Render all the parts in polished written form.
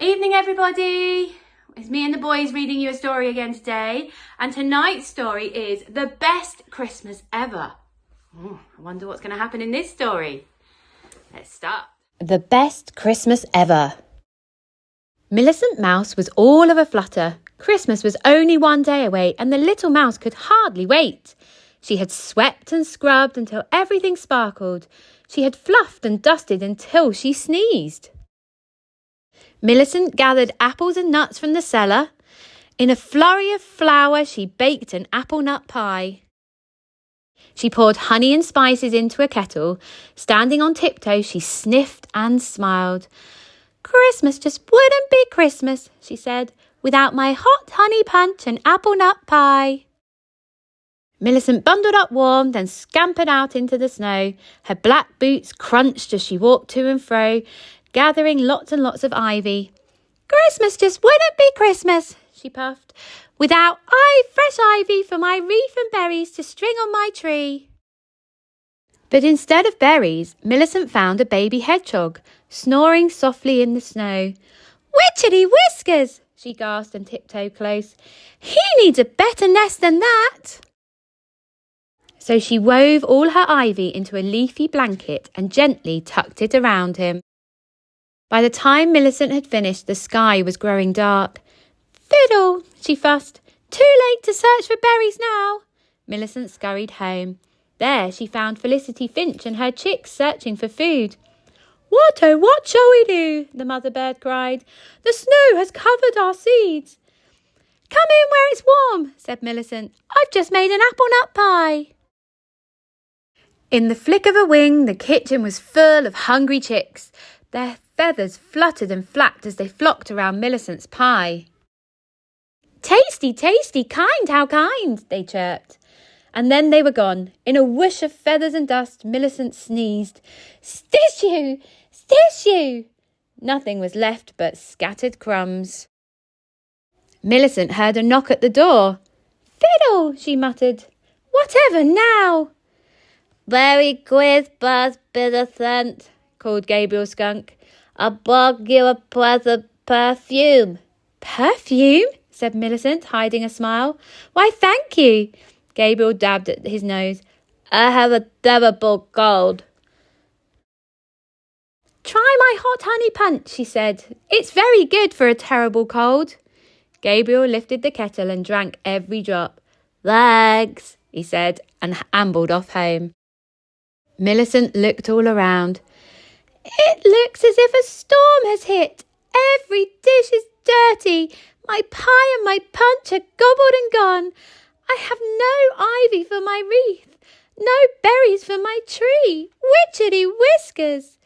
Evening everybody, it's me and the boys reading you a story again today, and tonight's story is The Best Christmas Ever. I wonder what's going to happen in this story. Let's start. The Best Christmas Ever. Millicent Mouse was all of a flutter. Christmas was only one day away and the little mouse could hardly wait. She had swept and scrubbed until everything sparkled. She had fluffed and dusted until she sneezed. Millicent gathered apples and nuts from the cellar. In a flurry of flour, she baked an apple nut pie. She poured honey and spices into a kettle. Standing on tiptoe, she sniffed and smiled. "Christmas just wouldn't be Christmas," she said, "without my hot honey punch and apple nut pie." Millicent bundled up warm, then scampered out into the snow. Her black boots crunched as she walked to and fro, gathering lots and lots of ivy. "Christmas just wouldn't be Christmas," she puffed, "without fresh ivy for my wreath and berries to string on my tree." But instead of berries, Millicent found a baby hedgehog, snoring softly in the snow. "Witchetty whiskers!" she gasped and tiptoed close. "He needs a better nest than that." So she wove all her ivy into a leafy blanket and gently tucked it around him. By the time Millicent had finished, the sky was growing dark. "Fiddle!" she fussed. "Too late to search for berries now." Millicent scurried home. There she found Felicity Finch and her chicks searching for food. "What, oh, what shall we do?" the mother bird cried. "The snow has covered our seeds." "Come in where it's warm," said Millicent. "I've just made an apple nut pie." In the flick of a wing, the kitchen was full of hungry chicks. Their feathers fluttered and flapped as they flocked around Millicent's pie. "Tasty, tasty, kind, how kind," they chirped. And then they were gone. In a whoosh of feathers and dust, Millicent sneezed. "Stish-you! Stish-you!" Nothing was left but scattered crumbs. Millicent heard a knock at the door. "Fiddle!" she muttered. "Whatever now?" "Merry Christmas, Millicent," called Gabriel Skunk. "I brought you a present perfume." "Perfume?" said Millicent, hiding a smile. "Why, thank you." Gabriel dabbed at his nose. "I have a terrible cold." "Try my hot honey punch," she said. "It's very good for a terrible cold." Gabriel lifted the kettle and drank every drop. "Thanks," he said, and ambled off home. Millicent looked all around. "It looks as if a storm has hit. Every dish is dirty. My pie and my punch are gobbled and gone. I have no ivy for my wreath, no berries for my tree. Witchetty whiskers!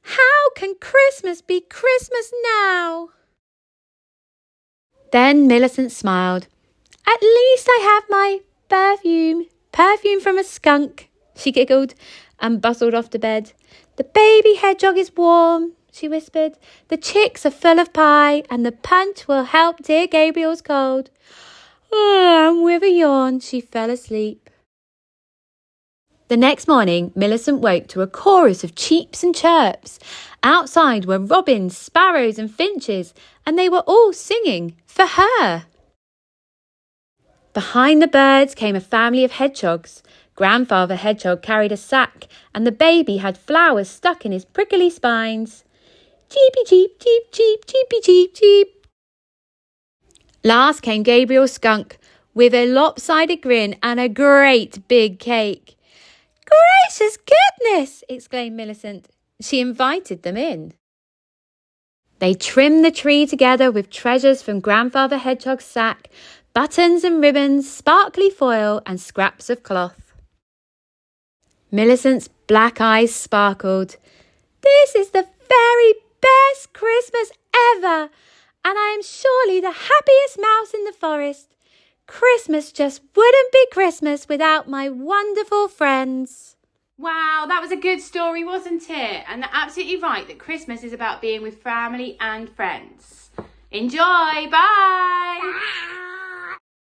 How can Christmas be Christmas now?" Then Millicent smiled. "At least I have my perfume. Perfume from a skunk," she giggled and bustled off to bed. "The baby hedgehog is warm," she whispered. "The chicks are full of pie, and the punch will help dear Gabriel's cold." And with a yawn, she fell asleep. The next morning, Millicent woke to a chorus of cheeps and chirps. Outside were robins, sparrows and finches, and they were all singing for her. Behind the birds came a family of hedgehogs. Grandfather Hedgehog carried a sack, and the baby had flowers stuck in his prickly spines. Cheepy cheep, cheep, cheep, cheepy cheep, cheep. Last came Gabriel Skunk, with a lopsided grin and a great big cake. "Gracious goodness!" exclaimed Millicent. She invited them in. They trimmed the tree together with treasures from Grandfather Hedgehog's sack, buttons and ribbons, sparkly foil, and scraps of cloth. Millicent's black eyes sparkled. "This is the very best Christmas ever, and I am surely the happiest mouse in the forest. Christmas just wouldn't be Christmas without my wonderful friends." Wow, that was a good story, wasn't it? And they're absolutely right that Christmas is about being with family and friends. Enjoy, bye!